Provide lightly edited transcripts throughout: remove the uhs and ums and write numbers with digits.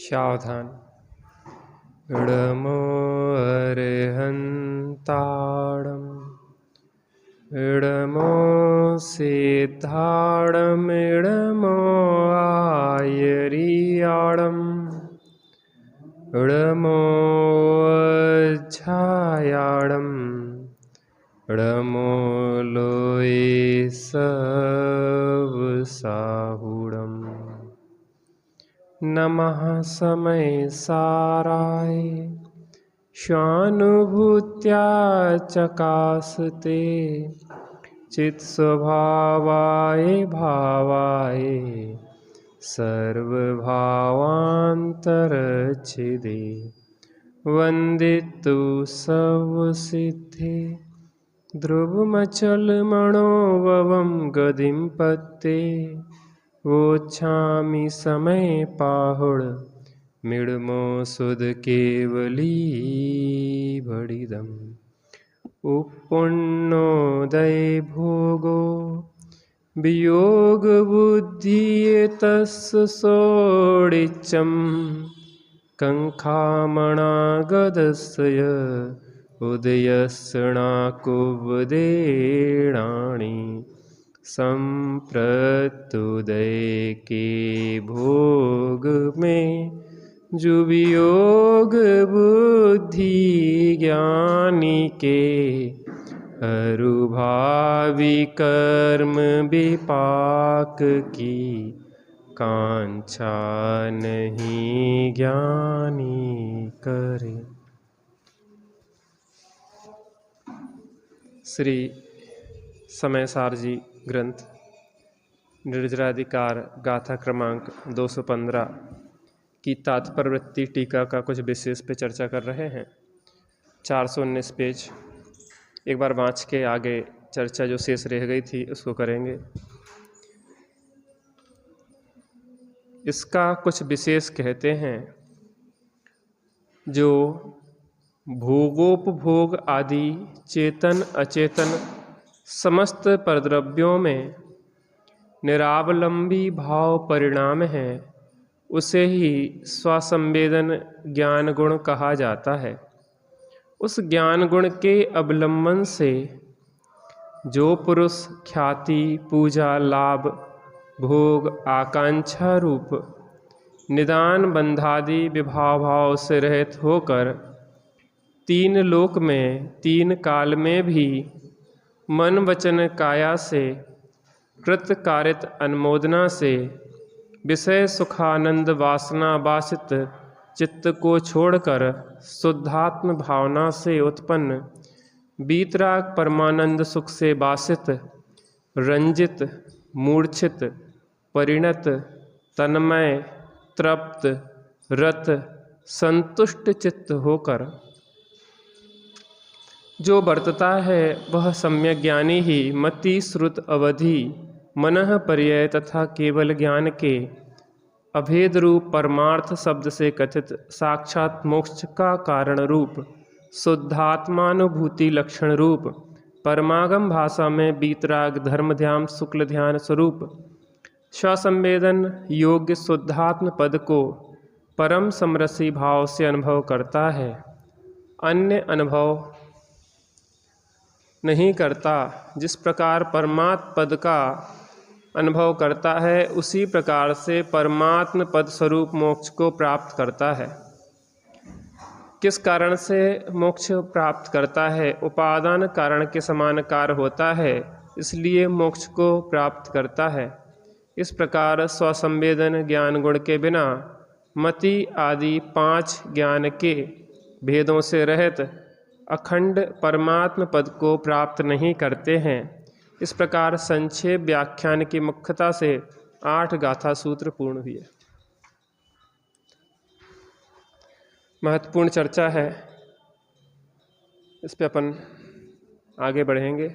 सावधान। इडमो अर्हन्ताडम् इडमो सिद्धाडम् इडमो आयरियाडम् इडमो अज्झायाडम् इडमो लोये सवसाहुडम्। नमः समय साराय स्वानुभूत्या चकासते चित् स्वभावाय भावाय सर्वभावान्तरच्छिदे वन्दितु सर्वसिद्धे ध्रुवमचलमणोभवं गतिं पत्ते वोच्छामि समय पाहुड मिडमो सुध केवली भडिदम्। उपुण्योदय भोगो वियोग बुद्धि एतस्य सोडिच्चं कंखामणागदस्य उदयस्य नाकुवदेणानि संप्रत्युदय के भोग में जो वियोग बुद्धि ज्ञानी के अरुभावी कर्म विपाक की कांक्षा नहीं ज्ञानी करे। श्री समयसार जी ग्रंथ निर्जराधिकार गाथा क्रमांक 215 की तात्पर्य वृत्ति टीका का कुछ विशेष पे चर्चा कर रहे हैं। 419 पेज एक बार वाँच के आगे चर्चा जो शेष रह गई थी उसको करेंगे। इसका कुछ विशेष कहते हैं जो भोगोपभोग आदि चेतन अचेतन समस्त परद्रव्यों में निरावलंबी भाव परिणाम है, उसे ही स्वसंवेदन ज्ञान गुण कहा जाता है। उस ज्ञान गुण के अवलंबन से जो पुरुष ख्याति पूजा लाभ भोग आकांक्षा रूप निदान बंधादि विभाव भाव से रहित होकर तीन लोक में तीन काल में भी मन वचन काया से कृत कारित अनुमोदना से विषय सुखानंद वासना वासित चित्त को छोड़कर शुद्धात्म भावना से उत्पन्न बीतराग परमानंद सुख से वासित रंजित मूर्छित परिणत तन्मय तृप्त रत संतुष्ट चित्त होकर जो बरतता है वह सम्यक ज्ञानी ही मति श्रुत अवधि मनः पर्यय तथा केवल ज्ञान के अभेद रूप परमार्थ शब्द से कथित साक्षात मोक्ष का कारण रूप शुद्धात्मानुभूति लक्षण रूप परमागम भाषा में बीतराग धर्म ध्यान शुक्ल ध्यान स्वरूप स्वसंवेदन योग्य शुद्धात्म पद को परम समरसी भाव से अनुभव करता है, अन्य अनुभव नहीं करता। जिस प्रकार परमात्म पद का अनुभव करता है उसी प्रकार से परमात्म पद स्वरूप मोक्ष को प्राप्त करता है। किस कारण से मोक्ष प्राप्त करता है? उपादान कारण के समान कार्य होता है, इसलिए मोक्ष को प्राप्त करता है। इस प्रकार स्वसंवेदन ज्ञान गुण के बिना मति आदि पांच ज्ञान के भेदों से रहित अखंड परमात्म पद को प्राप्त नहीं करते हैं। इस प्रकार संक्षेप व्याख्यान की मुख्यता से 8 गाथा सूत्र पूर्ण हुए। महत्वपूर्ण चर्चा है, इस पे अपन आगे बढ़ेंगे।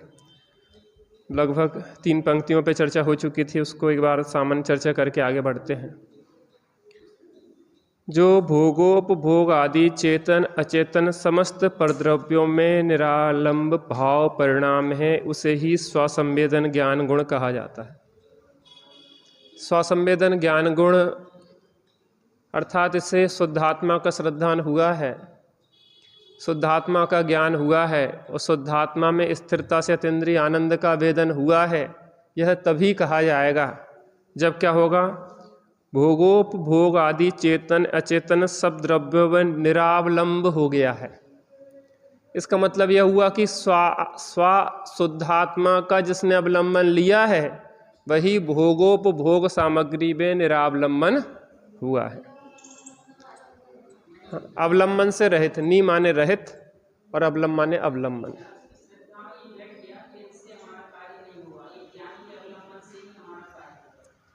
लगभग 3 पंक्तियों पे चर्चा हो चुकी थी, उसको एक बार सामान्य चर्चा करके आगे बढ़ते हैं। जो भोगोपभोग आदि चेतन अचेतन समस्त परद्रव्यों में निरालंब भाव परिणाम है, उसे ही स्वसंवेदन ज्ञान गुण कहा जाता है। स्वसंवेदन ज्ञान गुण अर्थात इससे शुद्धात्मा का श्रद्धान हुआ है, शुद्धात्मा का ज्ञान हुआ है और शुद्धात्मा में स्थिरता से अतीन्द्रिय आनंद का वेदन हुआ है। यह तभी कहा जाएगा जब क्या होगा, भोगोपभोग आदि चेतन अचेतन सब द्रव्यों में निरावलंब हो गया है। इसका मतलब यह हुआ कि स्व शुद्धात्मा का जिसने अवलंबन लिया है वही भोगोपभोग सामग्री में निरावलंबन हुआ है। अवलंबन से रहित, नी माने रहित और अवलंबन माने अवलंबन।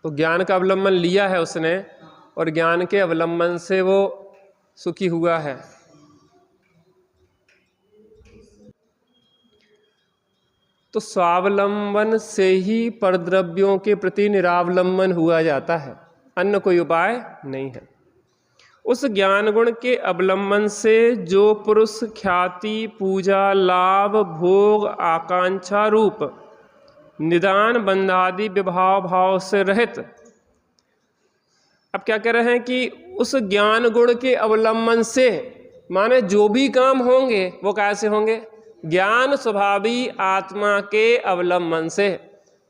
तो ज्ञान का अवलंबन लिया है उसने और ज्ञान के अवलंबन से वो सुखी हुआ है। तो स्वावलंबन से ही परद्रव्यों के प्रति निरावलंबन हुआ जाता है, अन्य कोई उपाय नहीं है। उस ज्ञान गुण के अवलंबन से जो पुरुष ख्याति, पूजा, लाभ, भोग, आकांक्षा रूप निदान बंधादि विभाव भाव से रहित, अब क्या कह रहे हैं कि उस ज्ञान गुण के अवलंबन से, माने जो भी काम होंगे वो कैसे होंगे, ज्ञान स्वभावी आत्मा के अवलंबन से।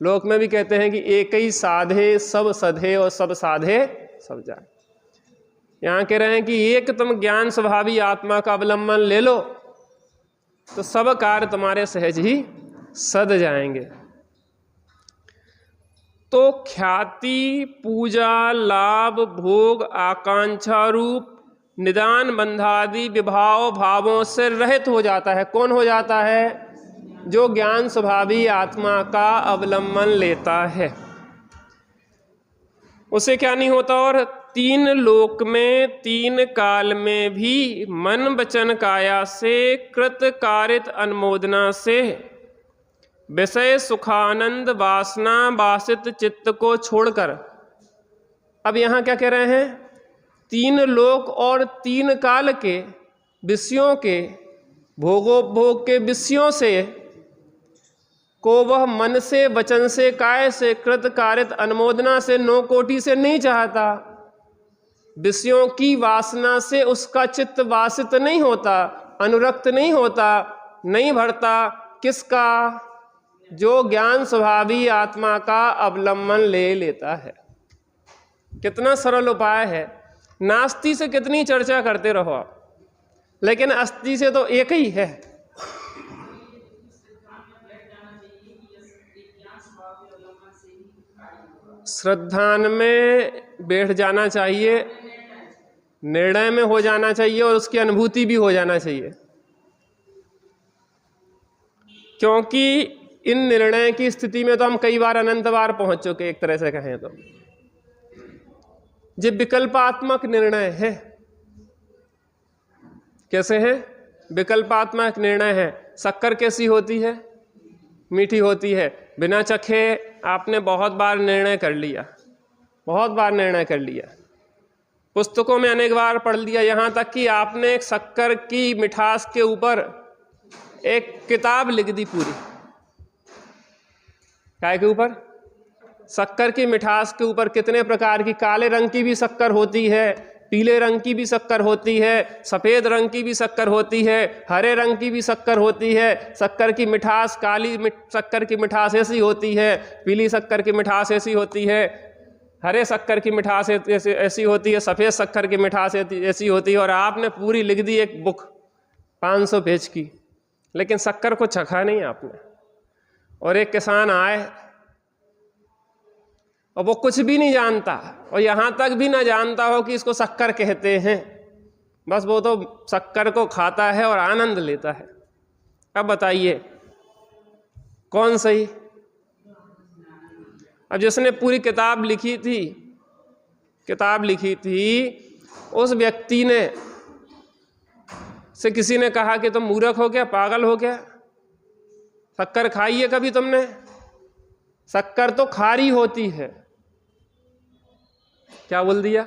लोक में भी कहते हैं कि एक ही साधे सब सधे और सब साधे सब जाए। यहाँ कह रहे हैं कि एक तुम ज्ञान स्वभावी आत्मा का अवलंबन ले लो तो सब कार्य तुम्हारे सहज ही सद जाएंगे। तो ख्याति, पूजा, लाभ, भोग, आकांक्षा रूप निदान बंधादि विभाव भावों से रहित हो जाता है। कौन हो जाता है? जो ज्ञान स्वभावी आत्मा का अवलंबन लेता है। उसे क्या नहीं होता? और तीन लोक में तीन काल में भी मन वचन काया से कृत कारित अनुमोदना से विषय सुखानंद वासना वासित चित्त को छोड़कर, अब यहाँ क्या कह रहे हैं, तीन लोक और तीन काल के विषयों के भोगोपभोग के विषयों से को वह मन से वचन से काय से कृत कारित अनुमोदना से नौ कोटि से नहीं चाहता। विषयों की वासना से उसका चित्त वासित नहीं होता, अनुरक्त नहीं होता, नहीं भरता। किसका? जो ज्ञान स्वभावी आत्मा का अवलंबन ले लेता है। कितना सरल उपाय है। नास्ति से कितनी चर्चा करते रहो आप, लेकिन अस्ति से तो एक ही है। श्रद्धान में बैठ जाना चाहिए, निर्णय में हो जाना चाहिए और उसकी अनुभूति भी हो जाना चाहिए। क्योंकि इन निर्णय की स्थिति में तो हम कई बार अनंत बार पहुंच चुके, एक तरह से कहें तो। ये विकल्पात्मक निर्णय है। कैसे है? विकल्पात्मक निर्णय है। शक्कर कैसी होती है? मीठी होती है। बिना चखे आपने बहुत बार निर्णय कर लिया, बहुत बार निर्णय कर लिया, पुस्तकों में अनेक बार पढ़ लिया, यहाँ तक कि आपने एक शक्कर की मिठास के ऊपर एक किताब लिख दी पूरी। काय के ऊपर? शक्कर की मिठास के ऊपर। कितने प्रकार की, काले रंग की भी शक्कर होती है, पीले रंग की भी शक्कर होती है, सफ़ेद रंग की भी शक्कर होती है, हरे रंग की भी शक्कर होती है। शक्कर की मिठास, काली शक्कर की मिठास ऐसी होती है, पीली शक्कर की मिठास ऐसी होती है, हरे शक्कर की मिठास ऐसी होती है, सफ़ेद शक्कर की मिठास ऐसी होती है। और आपने पूरी लिख दी एक बुक 500 पेज की, लेकिन शक्कर को चखा नहीं आपने। और एक किसान आए और वो कुछ भी नहीं जानता, और यहाँ तक भी ना जानता हो कि इसको शक्कर कहते हैं, बस वो तो शक्कर को खाता है और आनंद लेता है। अब बताइए कौन सही? अब जिसने पूरी किताब लिखी थी, उस व्यक्ति ने से किसी ने कहा कि तुम मूर्ख हो क्या, पागल हो क्या, शक्कर खाई है कभी तुमने? शक्कर तो खारी होती है। क्या बोल दिया?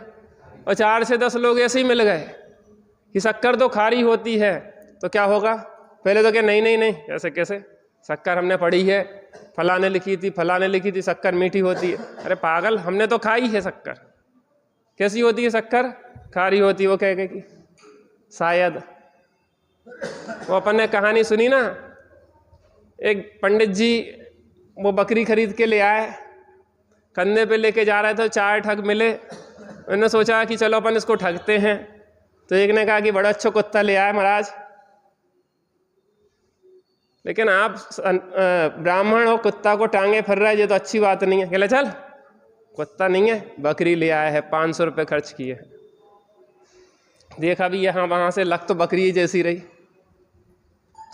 और 4 से 10 लोग ऐसे ही मिल गए कि शक्कर तो खारी होती है। तो क्या होगा? पहले तो क्या, नहीं नहीं नहीं, ऐसे कैसे, शक्कर हमने पढ़ी है, फलाने लिखी थी शक्कर मीठी होती है। अरे पागल, हमने तो खाई है शक्कर। कैसी होती है शक्कर? खा रही होती, वो कह कि शायद। वो अपन ने कहानी सुनी ना, एक पंडित जी वो बकरी खरीद के ले आए, कंधे पे लेके जा रहे थे, 4 ठग मिले। उन्होंने सोचा कि चलो अपन इसको ठगते हैं। तो एक ने कहा कि बड़ा अच्छा कुत्ता ले आए महाराज, लेकिन आप ब्राह्मण हो, कुत्ता को टांगे फिर रहा है, ये तो अच्छी बात नहीं है। कहले चल, कुत्ता नहीं है, बकरी ले आया है, 500 रुपये खर्च किए। देखा भी यहाँ वहाँ से लग तो बकरी जैसी रही।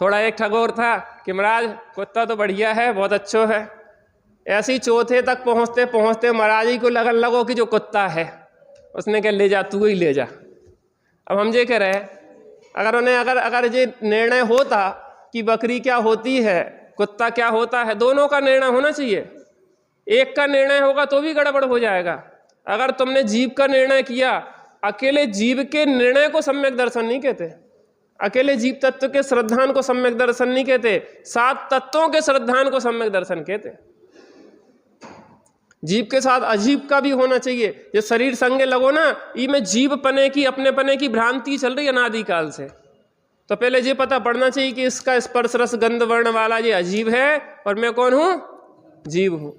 थोड़ा एक ठगोर था कि महाराज कुत्ता तो बढ़िया है, बहुत अच्छा है। ऐसी चौथे तक पहुँचते पहुँचते महाराज जी को लगन लगो कि जो कुत्ता है, उसने कहा ले जा, तू ही ले जा। अब हम ये कह रहे, अगर ये निर्णय होता कि बकरी क्या होती है, कुत्ता क्या होता है, दोनों का निर्णय होना चाहिए। एक का निर्णय होगा तो भी गड़बड़ हो जाएगा। अगर तुमने जीव का निर्णय किया, अकेले जीव के निर्णय को सम्यक दर्शन नहीं कहते, अकेले जीव तत्व के श्रद्धान को सम्यक दर्शन नहीं कहते, 7 तत्वों के श्रद्धान को सम्यक दर्शन कहते। जीव के साथ अजीब का भी होना चाहिए। ये शरीर संगे लगो ना, इसमें जीव पने की, अपने पने की भ्रांति चल रही है अनादिकाल से। तो पहले ये पता पड़ना चाहिए कि इसका स्पर्श रस गंध वर्ण वाला ये अजीब है और मैं कौन हूं, जीव हूं।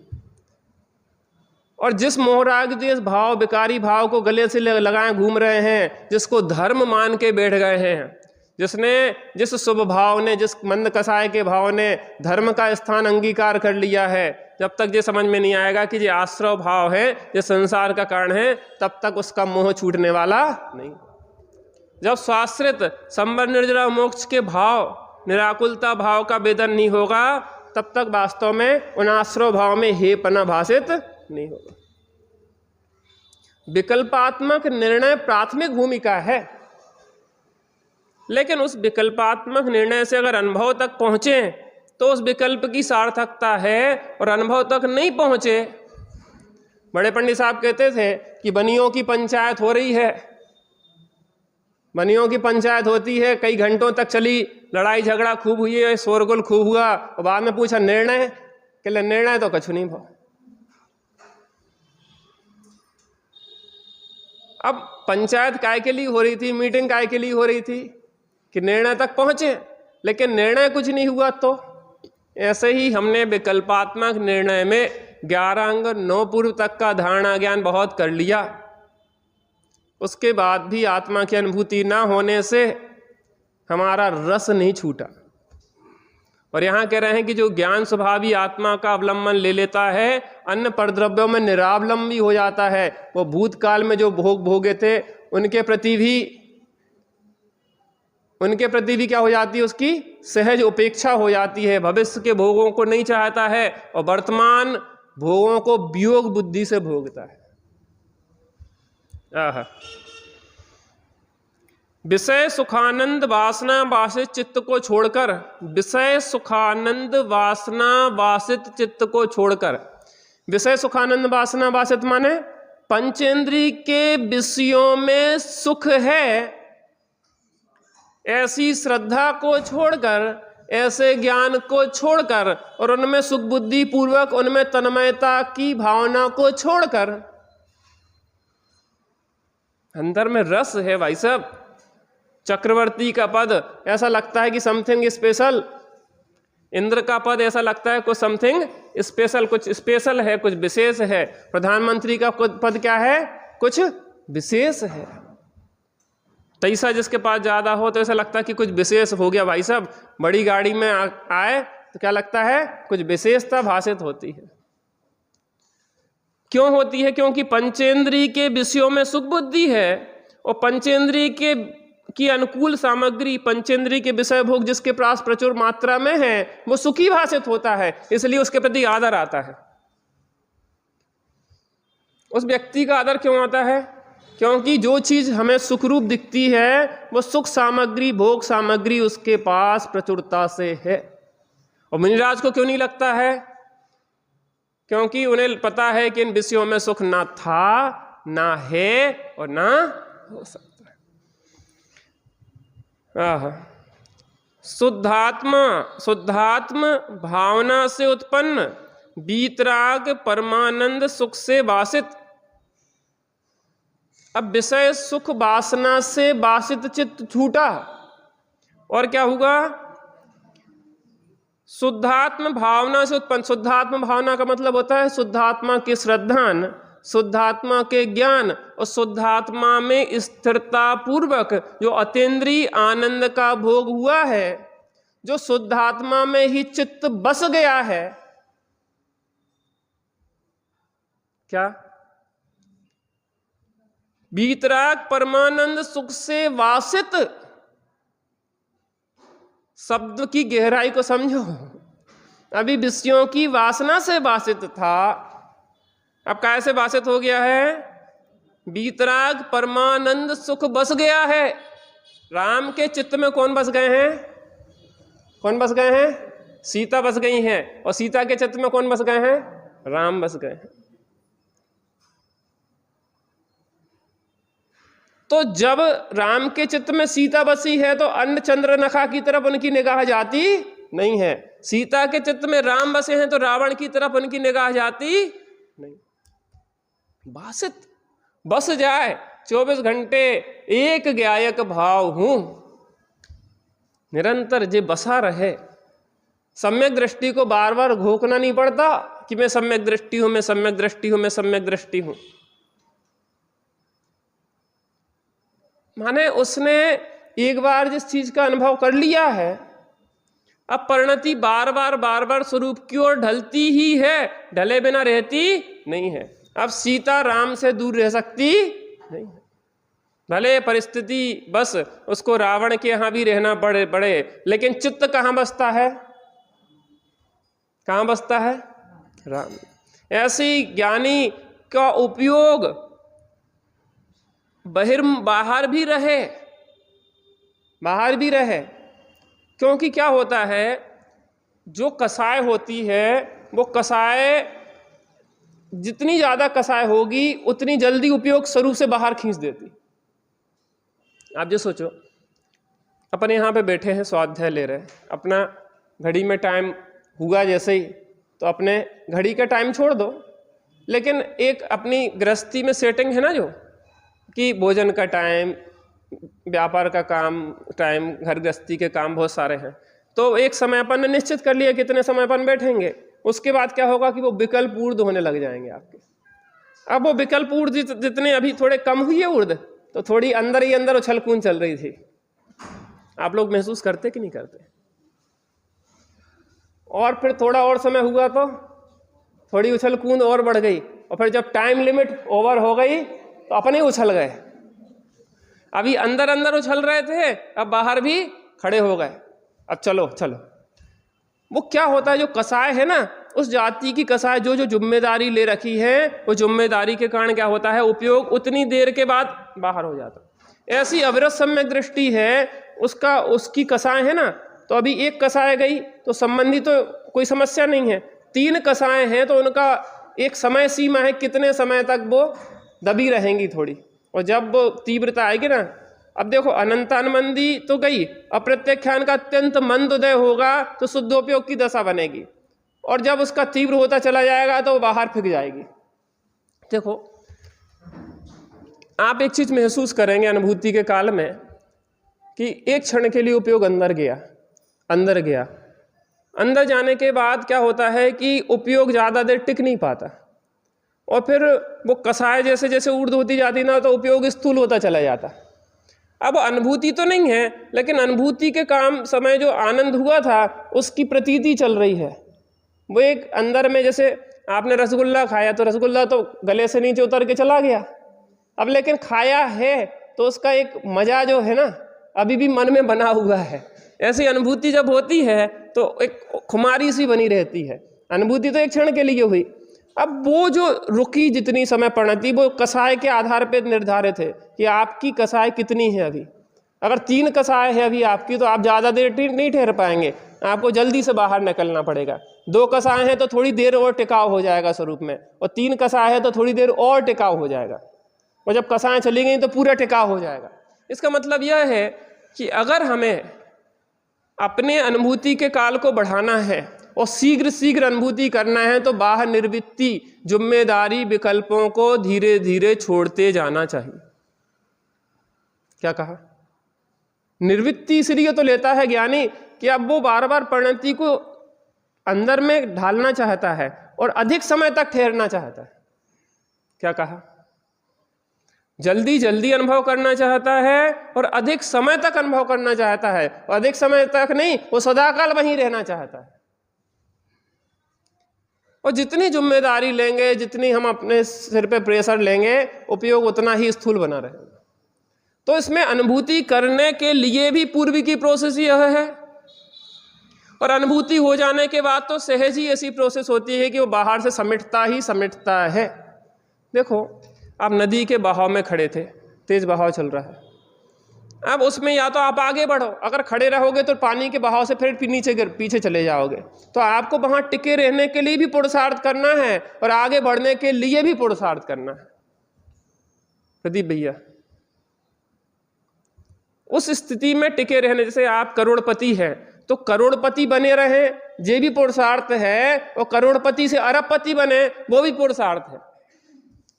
और जिस मोहराग देश भाव, विकारी भाव को गले से लगाए घूम रहे हैं, जिसको धर्म मान के बैठ गए हैं, जिस शुभ भाव ने, जिस मंद कसाय के भाव ने धर्म का स्थान अंगीकार कर लिया है, जब तक ये समझ में नहीं आएगा कि ये आश्रव भाव है, ये संसार का कारण है, तब तक उसका मोह छूटने वाला नहीं। जब स्वाश्रित संबर निर्जरा मोक्ष के भाव, निराकुलता भाव का वेदन नहीं होगा, तब तक वास्तव में उन आश्रव भाव में हेपना भाषित नहीं होगा। विकल्पात्मक निर्णय प्राथमिक भूमिका है, लेकिन उस विकल्पात्मक निर्णय से अगर अनुभव तक पहुंचे तो उस विकल्प की सार्थकता है, और अनुभव तक नहीं पहुंचे। बड़े पंडित साहब कहते थे कि बनियों की पंचायत हो रही है, बनियों की पंचायत होती है, कई घंटों तक चली, लड़ाई झगड़ा खूब हुई है, शोरगुल खूब हुआ, और बाद में पूछा निर्णय, कहले निर्णय तो कछु नहीं भाव। अब पंचायत काय के लिए हो रही थी, मीटिंग काय के लिए हो रही थी कि निर्णय तक पहुंचे, लेकिन निर्णय कुछ नहीं हुआ। तो ऐसे ही हमने विकल्पात्मक निर्णय में 11 अंग 9 पूर्व तक का धारणा ज्ञान बहुत कर लिया, उसके बाद भी आत्मा की अनुभूति ना होने से हमारा रस नहीं छूटा। और यहाँ कह रहे हैं कि जो ज्ञान स्वभावी आत्मा का अवलंबन ले लेता है, अन्य परद्रव्यों में निरावलंबी हो जाता है। वो भूतकाल में जो भोग भोगे थे उनके प्रति भी क्या हो जाती है, उसकी सहज उपेक्षा हो जाती है। भविष्य के भोगों को नहीं चाहता है और वर्तमान भोगों को वियोग बुद्धि से भोगता है। विषय सुखानंद वासना वासित चित्त को छोड़कर, विषय सुखानंद वासना वासित चित्त को छोड़कर, विषय सुखानंद वासना वासित माने पंचेंद्रिय के विषयों में सुख है, ऐसी श्रद्धा को छोड़कर, ऐसे ज्ञान को छोड़कर, और उनमें सुख बुद्धि पूर्वक उनमें तन्मयता की भावना को छोड़कर, अंदर में रस है भाई साहब। चक्रवर्ती का पद ऐसा लगता है कि समथिंग स्पेशल, इंद्र का पद ऐसा लगता है कुछ समथिंग स्पेशल, कुछ स्पेशल है, कुछ विशेष है। प्रधानमंत्री का पद क्या है, कुछ विशेष है। पैसा जिसके पास ज्यादा हो तो ऐसा लगता है कि कुछ विशेष हो गया भाई साहब। बड़ी गाड़ी में आए तो क्या लगता है, कुछ विशेषता भाषित होती है। क्यों होती है? क्योंकि पंचेंद्रिय के विषयों में सुख बुद्धि है, और पंचेंद्रिय की अनुकूल सामग्री, पंचेंद्रिय के विषय भोग जिसके पास प्रचुर मात्रा में है, वो सुखी भाषित होता है, इसलिए उसके प्रति आदर आता है। उस व्यक्ति का आदर क्यों आता है? क्योंकि जो चीज हमें सुखरूप दिखती है वो सुख सामग्री, भोग सामग्री उसके पास प्रचुरता से है। और मुनिराज को क्यों नहीं लगता है? क्योंकि उन्हें पता है कि इन विषयों में सुख ना था, ना है और ना हो सकता है। शुद्धात्म भावना से उत्पन्न वीतराग परमानंद सुख से वासित अब विषय सुख वासना से वासित चित्त छूटा और क्या हुआ? शुद्धात्म भावना से उत्पन्न। शुद्धात्म भावना का मतलब होता है शुद्धात्मा के श्रद्धान, शुद्धात्मा के ज्ञान और शुद्धात्मा में स्थिरता पूर्वक जो अतीन्द्रिय आनंद का भोग हुआ है, जो शुद्धात्मा में ही चित्त बस गया है। क्या? वीतराग परमानंद सुख से वासित। शब्द की गहराई को समझो। अभी विषयों की वासना से वासित था, अब कैसे वासित हो गया है? वीतराग परमानंद सुख बस गया है। राम के चित्त में कौन बस गए हैं? कौन बस गए हैं? सीता बस गई हैं। और सीता के चित्त में कौन बस गए हैं? राम बस गए हैं। तो जब राम के चित्त में सीता बसी है तो अन्य चंद्रनखा की तरफ उनकी निगाह जाती नहीं है। सीता के चित्त में राम बसे हैं तो रावण की तरफ उनकी निगाह जाती नहीं। वासित बस जाए 24 घंटे एक गायक भाव हूं, निरंतर जे बसा रहे। सम्यक दृष्टि को बार बार घोकना नहीं पड़ता कि मैं सम्यक दृष्टि हूं, मैं सम्यक दृष्टि हूं, मैं सम्यक दृष्टि हूं। माने उसने एक बार जिस चीज का अनुभव कर लिया है, अब परिणति बार बार स्वरूप की ओर ढलती ही है, ढले बिना रहती नहीं है। अब सीता राम से दूर रह सकती नहीं है। भले परिस्थिति बस उसको रावण के यहां भी रहना पड़े, लेकिन चित्त कहां बसता है? कहां बसता है? राम। ऐसी ज्ञानी का उपयोग बाहर भी रहे, क्योंकि क्या होता है, जो कसाय होती है वो कसाय जितनी ज़्यादा कसाय होगी उतनी जल्दी उपयोग स्वरूप से बाहर खींच देती। आप जो सोचो, अपन यहाँ पे बैठे हैं, स्वाध्याय ले रहे हैं, अपना घड़ी में टाइम हुआ जैसे ही तो अपने घड़ी का टाइम छोड़ दो, लेकिन एक अपनी गृहस्थी में सेटिंग है ना, जो कि भोजन का टाइम, व्यापार का काम टाइम, घर गृहस्थी के काम बहुत सारे हैं, तो एक समय अपन ने निश्चित कर लिया कितने समय अपन बैठेंगे। उसके बाद क्या होगा कि वो विकल्प ऊर्ध होने लग जाएंगे आपके। अब वो विकल्प ऊर्ध जितने अभी थोड़े कम हुई है ऊर्ध, तो थोड़ी अंदर ही अंदर उछल कूद चल रही थी। आप लोग महसूस करते कि नहीं करते? और फिर थोड़ा और समय हुआ तो थोड़ी उछल कूद और बढ़ गई, और फिर जब टाइम लिमिट ओवर हो गई तो अपने उछल गए। अभी अंदर अंदर उछल रहे थे, अब बाहर भी खड़े हो गए। अब चलो चलो। वो क्या होता है, जो कसाय है ना, उस जाति की कसाय जो जिम्मेदारी ले रखी है, वो जिम्मेदारी के कारण क्या होता है, उपयोग उतनी देर के बाद बाहर हो जाता। ऐसी अविरत सम्यक दृष्टि है, उसकी कसाय है ना, तो अभी एक कसाय गई तो संबंधी तो कोई समस्या नहीं है। 3 कसाय हैं तो उनका एक समय सीमा है, कितने समय तक वो दबी रहेंगी थोड़ी, और जब वो तीव्रता आएगी ना, अब देखो अनंतानमंदी तो गई, अप्रत्यख्यान का अत्यंत मंद उदय होगा तो शुद्धोपयोग की दशा बनेगी, और जब उसका तीव्र होता चला जाएगा तो वो बाहर फेंक जाएगी। देखो आप एक चीज महसूस करेंगे अनुभूति के काल में कि एक क्षण के लिए उपयोग अंदर गया, अंदर जाने के बाद क्या होता है कि उपयोग ज़्यादा देर टिक नहीं पाता, और फिर वो कसाय जैसे जैसे ऊर्ध्व होती जाती ना, तो उपयोग स्थूल होता चला जाता। अब अनुभूति तो नहीं है, लेकिन अनुभूति के काम समय जो आनंद हुआ था उसकी प्रतीति चल रही है। वो एक अंदर में, जैसे आपने रसगुल्ला खाया तो रसगुल्ला तो गले से नीचे उतर के चला गया, अब लेकिन खाया है तो उसका एक मजा जो है ना अभी भी मन में बना हुआ है। ऐसी अनुभूति जब होती है तो एक खुमारी सी बनी रहती है। अनुभूति तो एक क्षण के लिए हुई, अब वो जो रुकी जितनी समय परिणति, वो कसाय के आधार पर निर्धारित है कि आपकी कसाय कितनी है। अभी अगर 3 कसाय है अभी आपकी, तो आप ज़्यादा देर नहीं ठहर पाएंगे, आपको जल्दी से बाहर निकलना पड़ेगा। 2 कसाय हैं तो थोड़ी देर और टिकाव हो जाएगा स्वरूप में, और 3 कसाय है तो थोड़ी देर और टिकाव हो जाएगा, और जब कसाएं चली गई तो पूरा टिकाव हो जाएगा। इसका मतलब यह है कि अगर हमें अपने अनुभूति के काल को बढ़ाना है और शीघ्र अनुभूति करना है, तो बाहर निर्वृत्ति जिम्मेदारी विकल्पों को धीरे धीरे छोड़ते जाना चाहिए। क्या कहा? निर्वृत्ति इसलिए तो लेता है ज्ञानी कि अब वो बार बार परिणति को अंदर में ढालना चाहता है और अधिक समय तक ठहरना चाहता है। क्या कहा? जल्दी जल्दी अनुभव करना चाहता है और अधिक समय तक अनुभव करना चाहता है, और अधिक समय तक नहीं, वो सदाकाल वहीं रहना चाहता है। और जितनी जिम्मेदारी लेंगे, जितनी हम अपने सिर पे प्रेशर लेंगे, उपयोग उतना ही स्थूल बना रहेगा। तो इसमें अनुभूति करने के लिए भी पूर्व की प्रोसेस यह है, और अनुभूति हो जाने के बाद तो सहज ही ऐसी प्रोसेस होती है कि वो बाहर से समेटता ही समेटता है। देखो, आप नदी के बहाव में खड़े थे, तेज बहाव चल रहा है, अब उसमें या तो आप आगे बढ़ो, अगर खड़े रहोगे तो पानी के बहाव से फिर पीछे चले जाओगे। तो आपको वहां टिके रहने के लिए भी पुरुषार्थ करना है और आगे बढ़ने के लिए भी पुरुषार्थ करना है। प्रदीप भैया, उस स्थिति में टिके रहने, जैसे आप करोड़पति हैं तो करोड़पति बने रहे, ये भी पुरुषार्थ है, और करोड़पति से अरबपति बने, वो भी पुरुषार्थ है।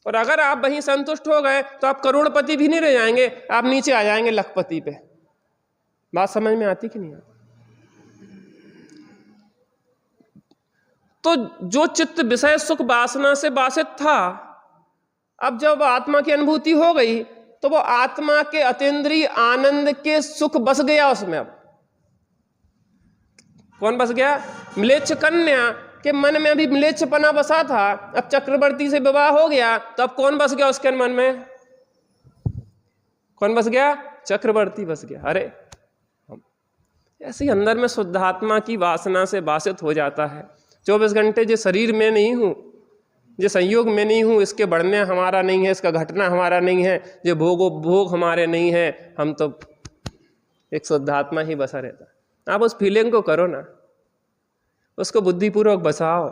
और अगर आप वहीं संतुष्ट हो गए तो आप करोड़पति भी नहीं रह जाएंगे, आप नीचे आ जाएंगे लखपति पे। बात समझ में आती कि नहीं आती? तो जो चित्त विषय सुख वासना से बासित था, अब जब आत्मा की अनुभूति हो गई तो वो आत्मा के अतीन्द्रिय आनंद के सुख बस गया उसमें। अब कौन बस गया? म्लेच्छ कन्या के मन में अभी म्लेच्छपना बसा था, अब चक्रवर्ती से विवाह हो गया तो अब कौन बस गया उसके मन में? कौन बस गया? चक्रवर्ती बस गया। अरे ऐसे ही अंदर में शुद्धात्मा की वासना से बासित हो जाता है। 24 घंटे जो शरीर में नहीं हूं, जो संयोग में नहीं हूं, इसके बढ़ने हमारा नहीं है, इसका घटना हमारा नहीं है, जो भोग हमारे नहीं है, हम तो एक शुद्धात्मा ही बसा रहता है। आप उस फीलिंग को करो ना, उसको बुद्धिपूर्वक बसाओ,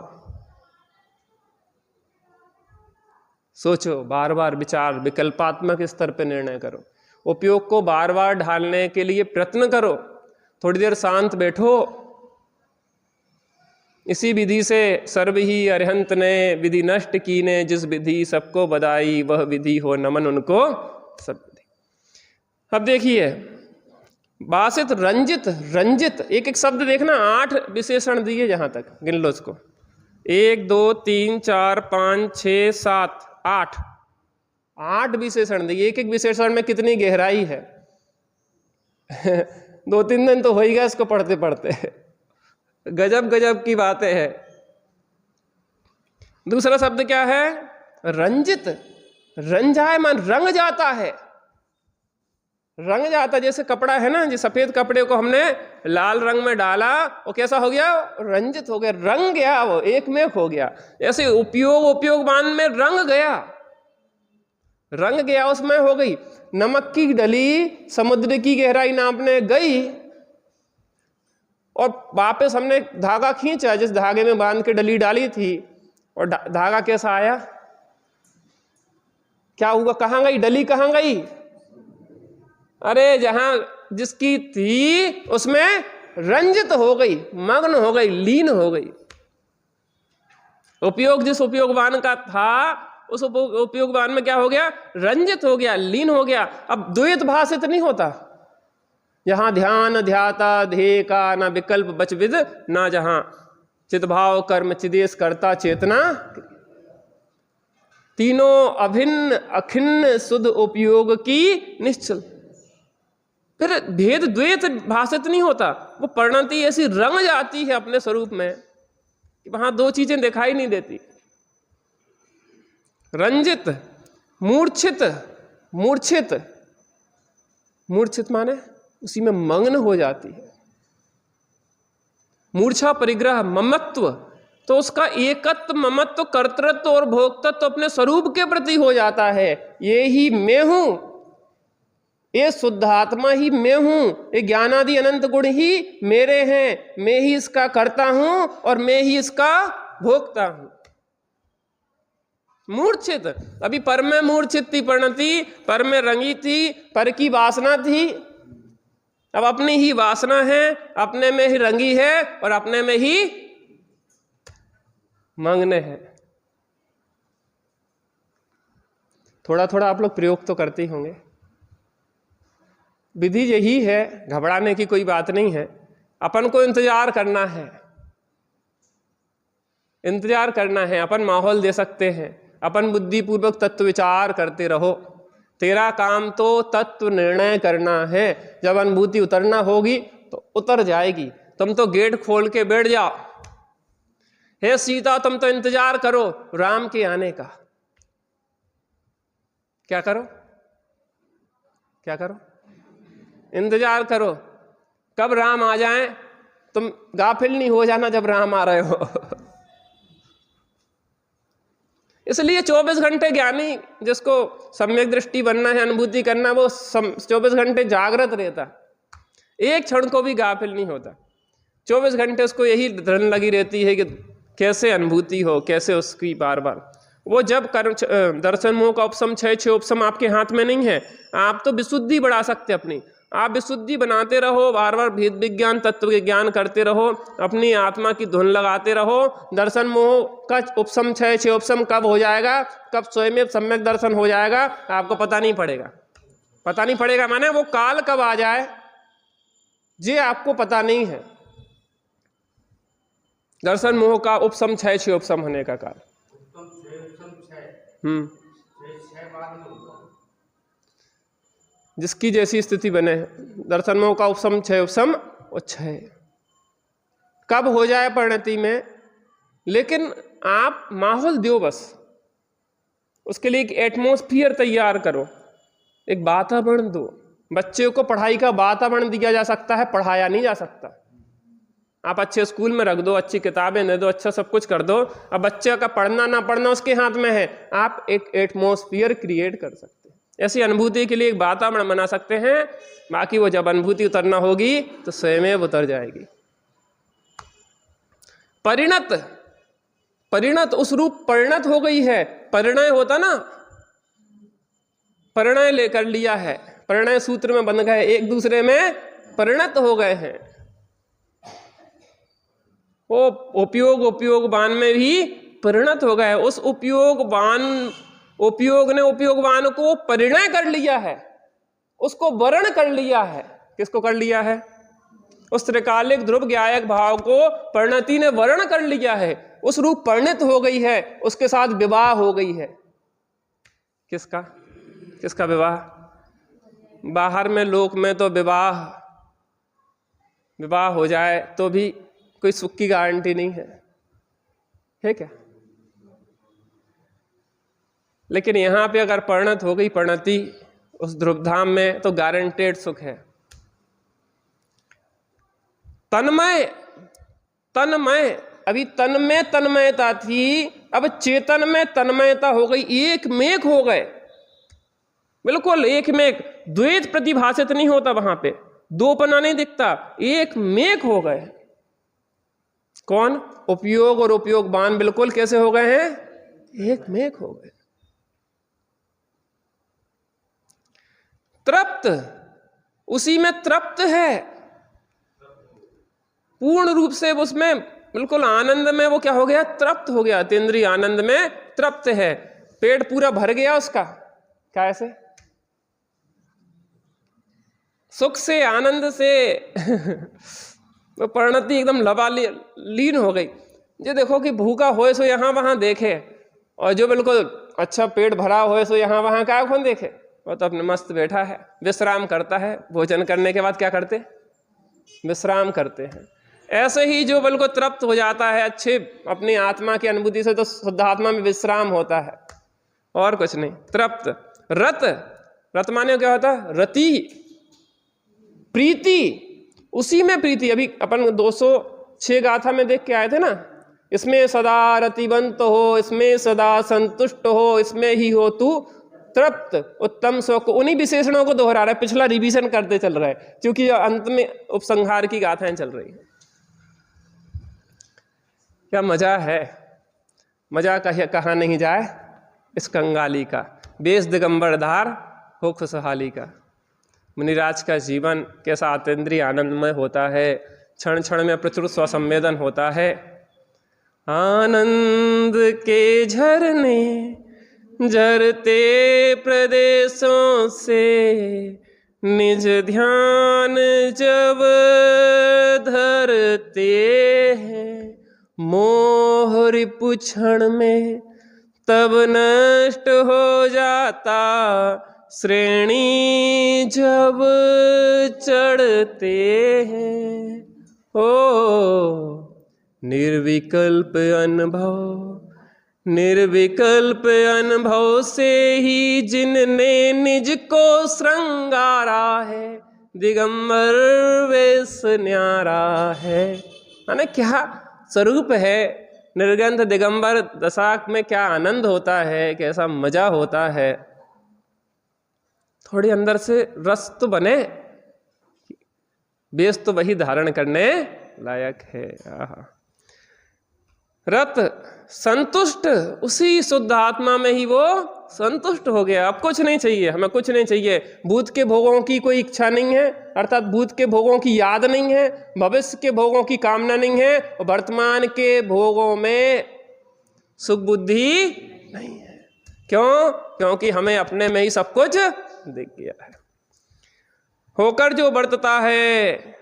सोचो, बार बार विचार, विकल्पात्मक स्तर पर निर्णय करो, उपयोग को बार बार ढालने के लिए प्रयत्न करो। थोड़ी देर शांत बैठो। इसी विधि से सर्व ही अरिहंत ने विधि नष्ट की ने, जिस विधि सबको बधाई वह विधि हो नमन उनको सब विधि। अब देखिए, बासित, रंजित, रंजित, एक एक शब्द देखना, 8 विशेषण दिए, जहां तक गिन लो उसको। 1 2 3 4 5 6 7 8 विशेषण दिए। एक एक विशेषण में कितनी गहराई है। 2-3 दिन तो हो ही गया इसको पढ़ते पढ़ते। गजब गजब की बातें हैं। दूसरा शब्द क्या है? रंजित। रंजायमान, रंग जाता है, रंग जाता। जैसे कपड़ा है ना, जो सफेद कपड़े को हमने लाल रंग में डाला, वो कैसा हो गया? रंजित हो गया, रंग गया, वो एक में हो गया। ऐसे उपयोगवान में रंग गया, रंग गया, उसमें हो गई। नमक की डली समुद्र की गहराई नापने गई और वापस हमने धागा खींचा, जिस धागे में बांध के डली डाली थी, और धागा कैसा आया? क्या हुआ? कहां गई डली? कहां गई? अरे जहां जिसकी थी उसमें रंजित हो गई, मग्न हो गई, लीन हो गई। उपयोग जिस उपयोगवान का था, उस उपयोगवान में क्या हो गया? रंजित हो गया, लीन हो गया। अब द्वैत भाषित नहीं होता, जहां ध्यान ध्याता ध्येय का न विकल्प बचविद, ना जहां चिद्भाव कर्म चिदेश करता चेतना, तीनों अभिन्न अखिन्न शुद्ध उपयोग की निश्चल। फिर भेद द्वैत भाषित नहीं होता, वो परिणति ऐसी रंग जाती है अपने स्वरूप में कि वहां 2 चीजें दिखाई नहीं देती। रंजित, मूर्छित। मूर्छित, मूर्छित माने उसी में मग्न हो जाती है। मूर्छा परिग्रह, ममत्व, तो उसका एकत्व, ममत्व, कर्तृत्व और भोक्तत्व अपने स्वरूप के प्रति हो जाता है। ये ही मैं हूं, ये शुद्धात्मा ही मैं हूं, ये ज्ञानादि अनंत गुण ही मेरे हैं, मैं ही इसका करता हूं और मैं ही इसका भोगता हूं। मूर्छित, अभी पर में मूर्छित थी परिणति, पर में रंगी थी, पर की वासना थी, अब अपनी ही वासना है, अपने में ही रंगी है और अपने में ही मग्न है। थोड़ा थोड़ा आप लोग प्रयोग तो करते ही होंगे। विधि यही है, घबराने की कोई बात नहीं है। अपन को इंतजार करना है, इंतजार करना है। अपन माहौल दे सकते हैं, अपन बुद्धिपूर्वक तत्व विचार करते रहो। तेरा काम तो तत्व निर्णय करना है। जब अनुभूति उतरना होगी तो उतर जाएगी। तुम तो गेट खोल के बैठ जाओ, हे सीता तुम तो इंतजार करो राम के आने का। क्या करो, क्या करो? इंतजार करो कब राम आ जाएं। तुम गाफिल नहीं हो जाना जब राम आ रहे हो। इसलिए 24 घंटे ज्ञानी, जिसको सम्यक दृष्टि बनना है, अनुभूति करना, वो 24 घंटे जागृत रहता, एक क्षण को भी गाफिल नहीं होता। 24 घंटे उसको यही धन लगी रहती है कि कैसे अनुभूति हो, कैसे उसकी बार बार। वो जब दर्शन मोह का उपशम छह उपशम आपके हाथ में नहीं है। आप तो विशुद्धि बढ़ा सकते अपनी, आप विशुद्धि बनाते रहो, बार बार भेद विज्ञान तत्व के ज्ञान करते रहो, अपनी आत्मा की धुन लगाते रहो। दर्शन मोह का उपशम छह उपशम कब हो जाएगा, कब स्वयं सम्यक दर्शन हो जाएगा, आपको पता नहीं पड़ेगा। पता नहीं पड़ेगा माने वो काल कब आ जाए ये आपको पता नहीं है। दर्शन मोह का उपशम छह उपशम होने का काल। जिसकी जैसी स्थिति बने, दर्शन मोह का उपशम छह उपशम और छह कब हो जाए परिणति में। लेकिन आप माहौल दो, बस उसके लिए एक एटमॉस्फेयर तैयार करो, एक वातावरण दो। बच्चे को पढ़ाई का वातावरण दिया जा सकता है, पढ़ाया नहीं जा सकता। आप अच्छे स्कूल में रख दो, अच्छी किताबें दे दो, अच्छा सब कुछ कर दो, अब बच्चे का पढ़ना ना पढ़ना उसके हाथ में है। आप एक एटमॉस्फेयर क्रिएट कर सकते हैं, ऐसी अनुभूति के लिए एक वातावरण बना सकते हैं। बाकी वो जब अनुभूति उतरना होगी तो स्वयं उतर जाएगी। परिणत, परिणत उस रूप परिणत हो गई है। परिणय होता ना, परिणय लेकर लिया है, परिणय सूत्र में बंध गए, एक दूसरे में परिणत हो गए हैं। वो उपयोग उपयोगवान में भी परिणत हो गए। उस उपयोगवान, उपयोग ने उपयोगवान को परिणय कर लिया है, उसको वर्ण कर लिया है। किसको कर लिया है? उस त्रिकालिक ध्रुव ज्ञायक भाव को परिणति ने वर्ण कर लिया है। उस रूप परिणत हो गई है, उसके साथ विवाह हो गई है। किसका? किसका विवाह? बाहर में लोक में तो विवाह हो जाए तो भी कोई सुख की गारंटी नहीं है क्या? लेकिन यहां पे अगर परिणत हो गई परिणति उस ध्रुवधाम में तो गारंटेड सुख है। तन्मय, तन्मय, अभी तन में तन्मयता थी, अब चेतन में तन्मयता हो गई, एक मेक हो गए, बिल्कुल एक मेक। द्वैत प्रतिभाषित नहीं होता वहां पे, दोपना नहीं दिखता, एक मेक हो गए। कौन? उपयोग और उपयोगवान बिल्कुल कैसे हो गए हैं? एक मेक हो गए। तृप्त, उसी में तृप्त है पूर्ण रूप से, उसमें बिल्कुल आनंद में वो क्या हो गया? तृप्त हो गया। अतीन्द्रिय आनंद में तृप्त है, पेट पूरा भर गया उसका। कैसे? सुख से, आनंद से वो परिणति एकदम लीन हो गई। ये देखो कि भूखा होए सो यहाँ वहाँ देखे, और जो बिल्कुल अच्छा पेट भरा होए सो यहाँ वहाँ क्या कौन देखे? वो तो अपने मस्त बैठा है, विश्राम करता है। भोजन करने के बाद क्या करते? विश्राम करते हैं। ऐसे ही जो बिल्कुल तृप्त हो जाता है अच्छे अपनी आत्मा की अनुभूति से, तो शुद्ध आत्मा में विश्राम होता है और कुछ नहीं। तृप्त। रत, रत माने क्या होता है? रति, प्रीति, उसी में प्रीति। अभी अपन 206 गाथा में देख के आए थे ना, इसमें सदा रतिवंत हो, इसमें सदा संतुष्ट हो, इसमें ही हो तू तृप्त, उत्तम सुख। उन्हीं विशेषणों को दोहरा रहा है, पिछला रिवीजन करते चल रहा है, क्योंकि अंत में उपसंहार की गाथाएं चल रही है। क्या मजा है, मजा कहाँ नहीं जाए इस कंगाली का। बेस दिगंबर धार हो खुशहाली का। मुनिराज का जीवन कैसा अतीन्द्रिय आनंदमय होता है, क्षण क्षण में प्रचुर स्वसंवेदन होता है। आनंद के झरने झरते प्रदेशों से निज ध्यान जब धरते हैं, मोह रिपु क्षण में तब नष्ट हो जाता, श्रेणी जब चढ़ते हैं। ओ निर्विकल्प अनुभव से ही जिनने निज को श्रृंगारा है, दिगंबर वेश न्यारा है। माने क्या स्वरूप है निर्गंध दिगंबर दशा में, क्या आनंद होता है, कैसा मजा होता है। थोड़ी अंदर से रस तो बने, वेश तो वही धारण करने लायक है। रत संतुष्ट, उसी शुद्ध आत्मा में ही वो संतुष्ट हो गया। अब कुछ नहीं चाहिए, हमें कुछ नहीं चाहिए। भूत के भोगों की कोई इच्छा नहीं है, अर्थात भूत के भोगों की याद नहीं है, भविष्य के भोगों की कामना नहीं है, और वर्तमान के भोगों में सुख बुद्धि नहीं है। क्यों? क्योंकि हमें अपने में ही सब कुछ दिख गया है। होकर जो वर्तता है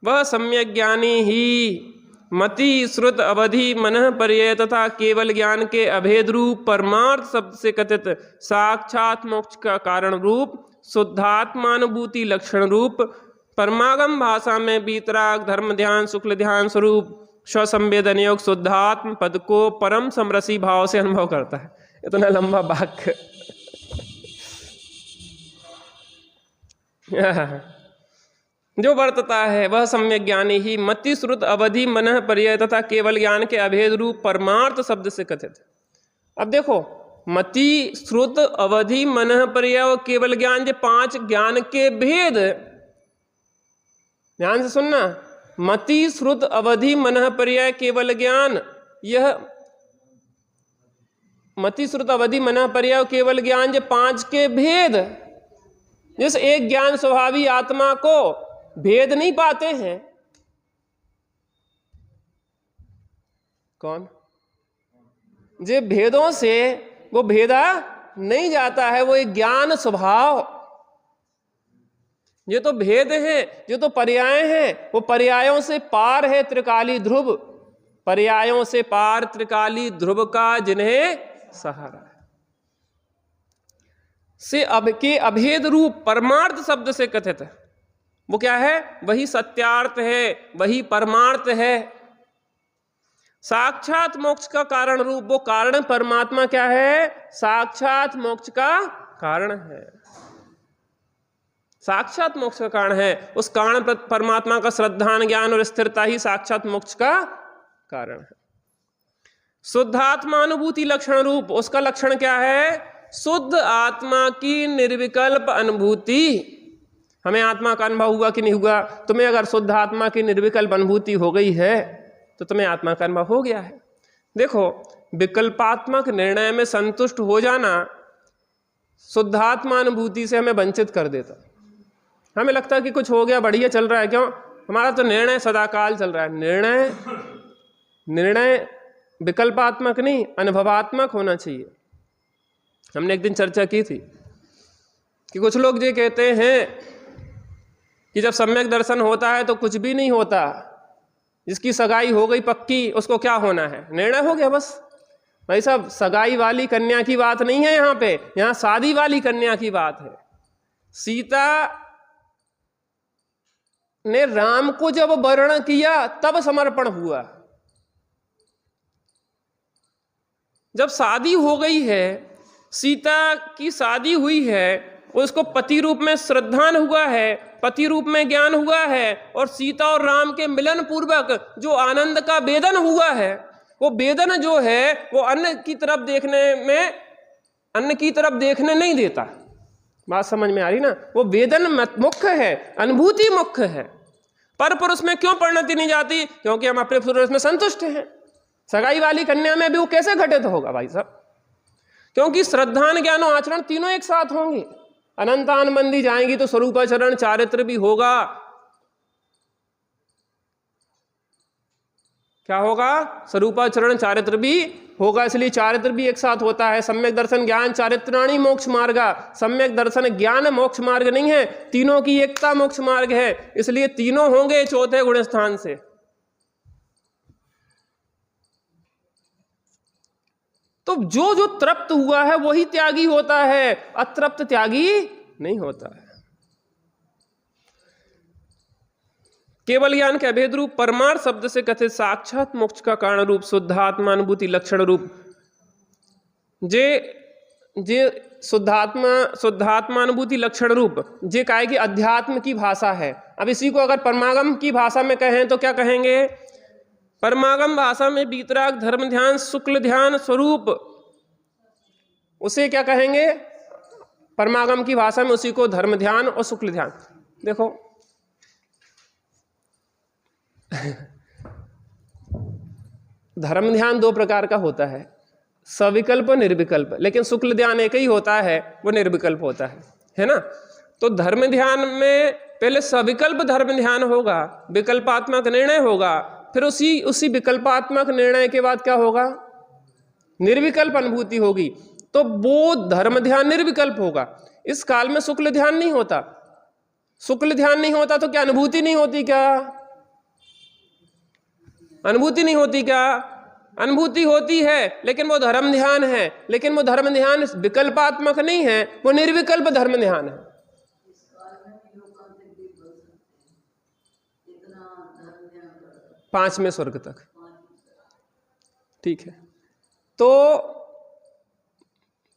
वह सम्यक ज्ञानी ही मति श्रुत अवधि मनः पर्यय तथा केवल ज्ञान के अभेद रूप परमार्थ शब्द से कथित साक्षात मोक्ष का कारण रूप शुद्धात्मानुभूति लक्षण रूप परमागम भाषा में वीतराग धर्म ध्यान शुक्ल ध्यान स्वरूप स्वसंवेदन योग शुद्धात्म पद को परम समरसी भाव से अनुभव करता है। इतना लंबा वाक्य जो वर्तता है वह सम्यक ज्ञानी ही मति श्रुत अवधि मनः पर्यय तथा केवल ज्ञान के अभेद रूप परमार्थ शब्द से कथित। अब देखो, मति श्रुत अवधि मनः पर्यय और केवल ज्ञान, ये 5 ज्ञान के भेद। ध्यान से सुनना, मति श्रुत अवधि मनः पर्यय केवल ज्ञान, यह मति श्रुत अवधि मनः पर्यय केवल ज्ञान, ये 5 के भेद। जिस एक ज्ञान स्वभावी आत्मा को भेद नहीं पाते हैं, कौन? जे भेदों से वो भेदा नहीं जाता है, वो एक ज्ञान स्वभाव। ये तो भेद है, ये तो पर्याय हैं, वो पर्यायों से पार है त्रिकाली ध्रुव, पर्यायों से पार त्रिकाली ध्रुव का जिन्हें सहारा है। से अब के अभेद रूप परमार्थ शब्द से कथित है। वो क्या है? वही सत्यार्थ है, वही परमार्थ है। साक्षात मोक्ष का कारण रूप, वो कारण परमात्मा क्या है? साक्षात मोक्ष का कारण है, साक्षात मोक्ष का कारण है। उस कारण परमात्मा का श्रद्धान ज्ञान और स्थिरता ही साक्षात मोक्ष का कारण है। शुद्धात्मानुभूति लक्षण रूप, उसका लक्षण क्या है? शुद्ध आत्मा की निर्विकल्प अनुभूति। हमें आत्मा का अनुभव हुआ कि नहीं हुआ? तुम्हें अगर शुद्ध आत्मा की निर्विकल्प अनुभूति हो गई है तो तुम्हें आत्मा का अनुभव हो गया है। देखो, विकल्पात्मक निर्णय में संतुष्ट हो जाना शुद्धात्मा अनुभूति से हमें वंचित कर देता। हमें लगता है कि कुछ हो गया, बढ़िया चल रहा है। क्यों? हमारा तो निर्णय सदाकाल चल रहा है। निर्णय विकल्पात्मक नहीं, अनुभवात्मक होना चाहिए। हमने एक दिन चर्चा की थी कि कुछ लोग ये कहते हैं कि जब सम्यक दर्शन होता है तो कुछ भी नहीं होता, जिसकी सगाई हो गई पक्की उसको क्या होना है? निर्णय हो गया बस। भाई साहब, सगाई वाली कन्या की बात नहीं है यहाँ पे, यहाँ शादी वाली कन्या की बात है। सीता ने राम को जब वर्ण किया तब समर्पण हुआ। जब शादी हो गई है, सीता की शादी हुई है, उसको पति रूप में श्रद्धान हुआ है, पति रूप में ज्ञान हुआ है, और सीता और राम के मिलन पूर्वक जो आनंद का वेदन हुआ है, वो वेदन जो है वो अन्न की तरफ देखने नहीं देता। बात समझ में आ रही ना? वो वेदन मुख्य है, अनुभूति मुख्य है। पर पुरुष में क्यों परिणति नहीं जाती? क्योंकि हम अपने पुरुष में संतुष्ट हैं। सगाई वाली कन्या में भी वो कैसे घटित होगा भाई साहब? क्योंकि श्रद्धान ज्ञान और आचरण तीनों एक साथ होंगे। अनंतान बंदी जाएंगी तो स्वरूपाचरण चारित्र भी होगा। क्या होगा? स्वरूपाचरण चारित्र भी होगा, इसलिए चारित्र भी एक साथ होता है। सम्यक दर्शन ज्ञान चारित्राणी मोक्ष मार्गा, सम्यक दर्शन ज्ञान मोक्ष मार्ग नहीं है, तीनों की एकता मोक्ष मार्ग है, इसलिए तीनों होंगे चौथे गुण स्थान से। तो जो जो तृप्त हुआ है वही त्यागी होता है, अतृप्त त्यागी नहीं होता है। केवल ज्ञान के अभेद रूप परमार्थ शब्द से कथित साक्षात मोक्ष का कारण रूप शुद्धात्मानुभूति लक्षण रूप जे शुद्धात्मानुभूति लक्षण रूप जे काय की अध्यात्म की भाषा है। अब इसी को अगर परमागम की भाषा में कहें तो क्या कहेंगे? परमागम भाषा में वीतराग धर्म ध्यान शुक्ल ध्यान स्वरूप, उसे क्या कहेंगे? परमागम की भाषा में उसी को धर्म ध्यान और शुक्ल ध्यान। देखो धर्म ध्यान दो प्रकार का होता है, सविकल्प और निर्विकल्प, लेकिन शुक्ल ध्यान एक ही होता है, वो निर्विकल्प होता है ना। तो धर्म ध्यान में पहले सविकल्प धर्म ध्यान होगा, विकल्पात्मक निर्णय होगा, फिर उसी विकल्पात्मक निर्णय के बाद क्या होगा? निर्विकल्प अनुभूति होगी, तो वो धर्म ध्यान निर्विकल्प होगा। इस काल में शुक्ल ध्यान नहीं होता। शुक्ल ध्यान नहीं होता तो क्या अनुभूति नहीं होती? क्या अनुभूति नहीं होती? क्या अनुभूति होती है, लेकिन वो धर्म ध्यान है, लेकिन वो धर्म ध्यान विकल्पात्मक नहीं है, वो निर्विकल्प धर्म ध्यान है। पांचवें स्वर्ग तक, ठीक है। तो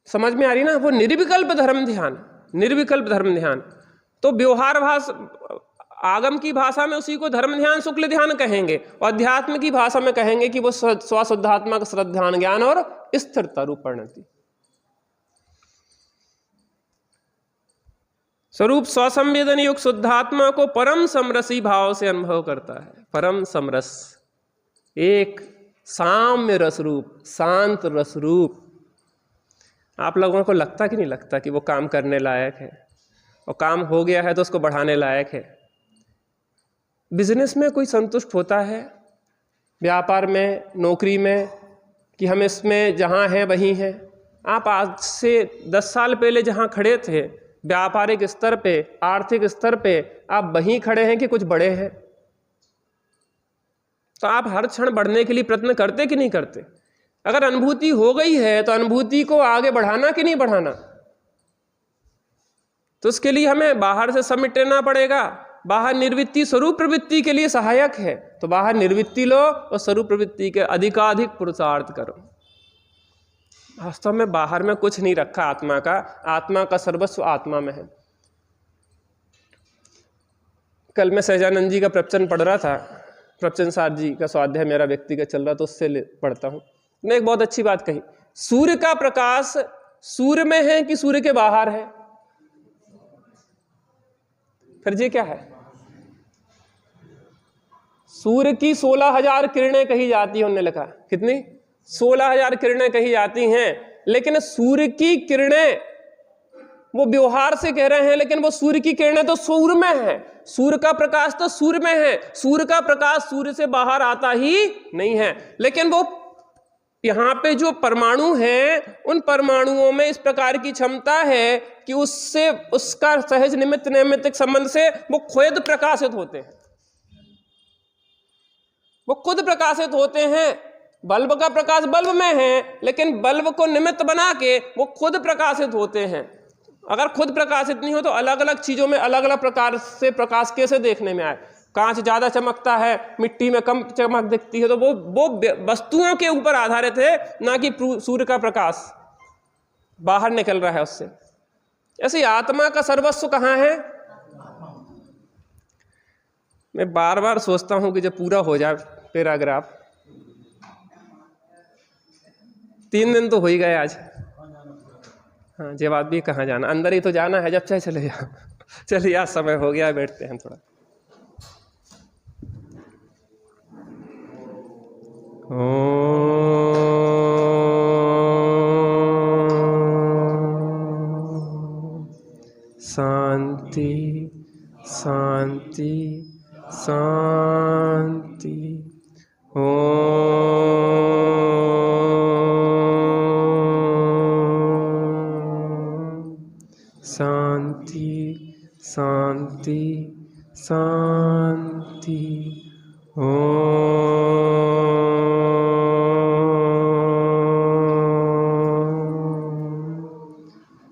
समझ में आ रही ना, वो निर्विकल्प धर्म ध्यान, निर्विकल्प धर्म ध्यान। तो व्यवहार भाषा आगम की भाषा में उसी को धर्म ध्यान शुक्ल ध्यान कहेंगे, और अध्यात्म की भाषा में कहेंगे कि वो स्वशुद्धात्मक श्रद्धान ज्ञान और स्थिरता रूप परिणति। स्वरूप स्वसंवेदन युक्त शुद्धात्मा को परम समरसी भाव से अनुभव करता है। परम समरस, एक साम्य रस रूप, शांत रस रूप। आप लोगों को लगता कि नहीं लगता कि वो काम करने लायक है, और काम हो गया है तो उसको बढ़ाने लायक है? बिजनेस में कोई संतुष्ट होता है, व्यापार में, नौकरी में, कि हम इसमें जहाँ हैं वहीं हैं? आप आज से 10 साल पहले जहाँ खड़े थे व्यापारिक स्तर पे, आर्थिक स्तर पे, आप वहीं खड़े हैं कि कुछ बड़े हैं? तो आप हर क्षण बढ़ने के लिए प्रयत्न करते कि नहीं करते? अगर अनुभूति हो गई है तो अनुभूति को आगे बढ़ाना कि नहीं बढ़ाना? तो उसके लिए हमें बाहर से समेटना पड़ेगा। बाहर निर्वृत्ति स्वरूप प्रवृत्ति के लिए सहायक है, तो बाहर निर्वृत्ति लो और स्वरूप प्रवृत्ति के अधिकाधिक पुरुषार्थ करो। वास्तव में बाहर में कुछ नहीं रखा आत्मा का, आत्मा का सर्वस्व आत्मा में है। कल मैं सहजानंद जी का प्रवचन पढ़ रहा था, प्रवचन सार जी का स्वाध्याय मेरा व्यक्तिगत चल रहा, तो उससे पढ़ता हूँ। ने एक बहुत अच्छी बात कही, सूर्य का प्रकाश सूर्य में है कि सूर्य के बाहर है? फिर ये क्या है? सूर्य की 16,000 किरणें कही जाती है, उन्होंने लिखा। कितनी? 16,000 किरणें कही जाती हैं, लेकिन सूर्य की किरणें, वो व्यवहार से कह रहे हैं, लेकिन वो सूर्य की किरणें तो सूर्य में है, सूर्य का प्रकाश तो सूर्य में है, सूर्य का प्रकाश सूर्य से बाहर आता ही नहीं है। लेकिन वो यहाँ पे जो परमाणु हैं, उन परमाणुओं में इस प्रकार की क्षमता है कि उससे, उसका सहज निमित्त नैमित्तिक संबंध से वो खुद प्रकाशित होते हैं, वो खुद प्रकाशित होते हैं। बल्ब का प्रकाश बल्ब में है, लेकिन बल्ब को निमित्त बना के वो खुद प्रकाशित होते हैं। अगर खुद प्रकाशित नहीं हो तो अलग अलग चीजों में अलग अलग प्रकार से प्रकाश कैसे देखने में आए? कांच ज्यादा चमकता है, मिट्टी में कम चमक दिखती है, तो वो वस्तुओं के ऊपर आधारित है, ना कि सूर्य का प्रकाश बाहर निकल रहा है उससे। ऐसे आत्मा का सर्वस्व कहाँ है? मैं बार बार सोचता हूं कि जब पूरा हो जाए पैराग्राफ। 3 दिन तो हो ही गए आज। हाँ, जवाब भी कहाँ जाना, अंदर ही तो जाना है, जब चाहे चले जाओ। चलिए आज समय हो गया, बैठते हैं थोड़ा। शांति शांति शांति। ओम शांति।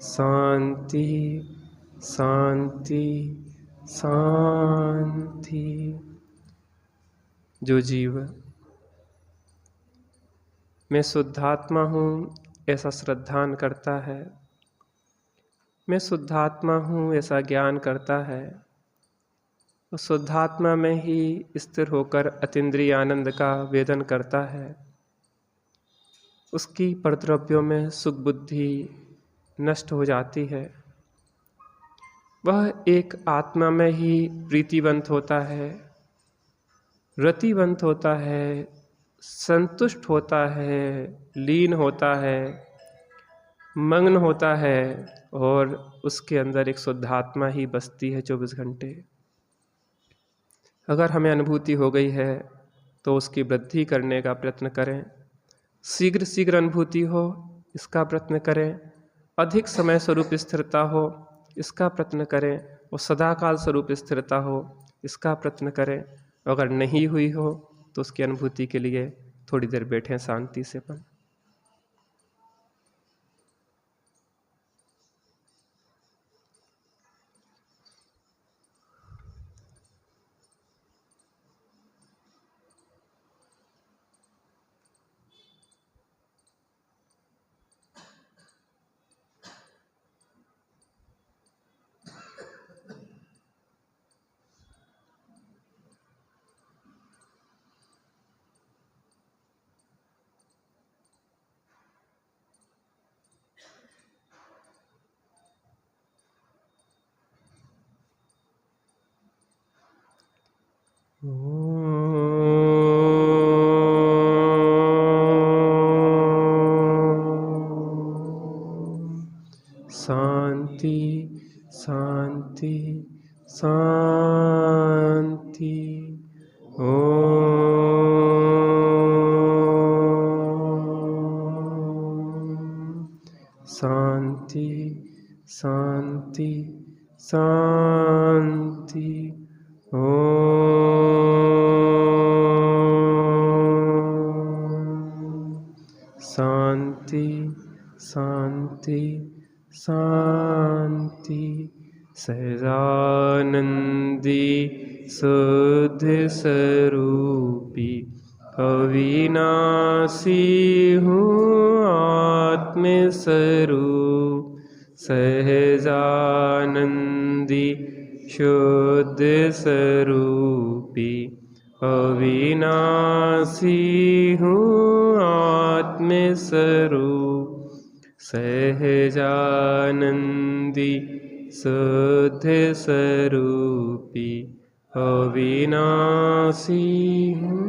शांति शांति शांति। जो जीव मैं शुद्धात्मा हूँ ऐसा श्रद्धान करता है, मैं शुद्धात्मा हूँ ऐसा ज्ञान करता है, उस शुद्धात्मा में ही स्थिर होकर अतीन्द्रिय आनंद का वेदन करता है, उसकी परद्रव्यों में सुख बुद्धि नष्ट हो जाती है, वह एक आत्मा में ही प्रीतिवंत होता है, रतिवंत होता है, संतुष्ट होता है, लीन होता है, मग्न होता है और उसके अंदर एक शुद्धात्मा ही बसती है 24 घंटे। अगर हमें अनुभूति हो गई है तो उसकी वृद्धि करने का प्रयत्न करें, शीघ्र शीघ्र अनुभूति हो इसका प्रयत्न करें, अधिक समय स्वरूप स्थिरता हो इसका प्रयत्न करें और सदाकाल स्वरूप स्थिरता हो इसका प्रयत्न करें। अगर नहीं हुई हो तो उसकी अनुभूति के लिए थोड़ी देर बैठें शांति से अपन। शांति शांति शांति। शांति शांति शांति। शांति शांति शांति। सहजानंदी शुद्ध स्वरूपी अविनाशी हूँ आत्मस्वरूप। सहजानंदी शुद्ध स्वरूपी अविनाशी हूँ आत्मस्वरूप। सहजानंदी शुद्ध स्वरूपी अविनाशी हूँ।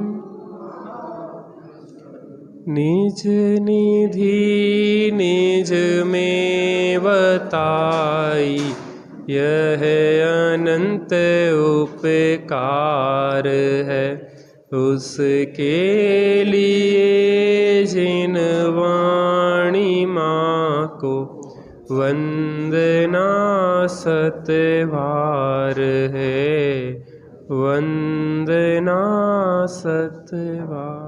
निज निधि निज में बताई यह अनंत उपकार है, उसके लिए जिन वाणी माँ को वंदना सतबार है, वंदना सतबार।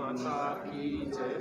माता की जय।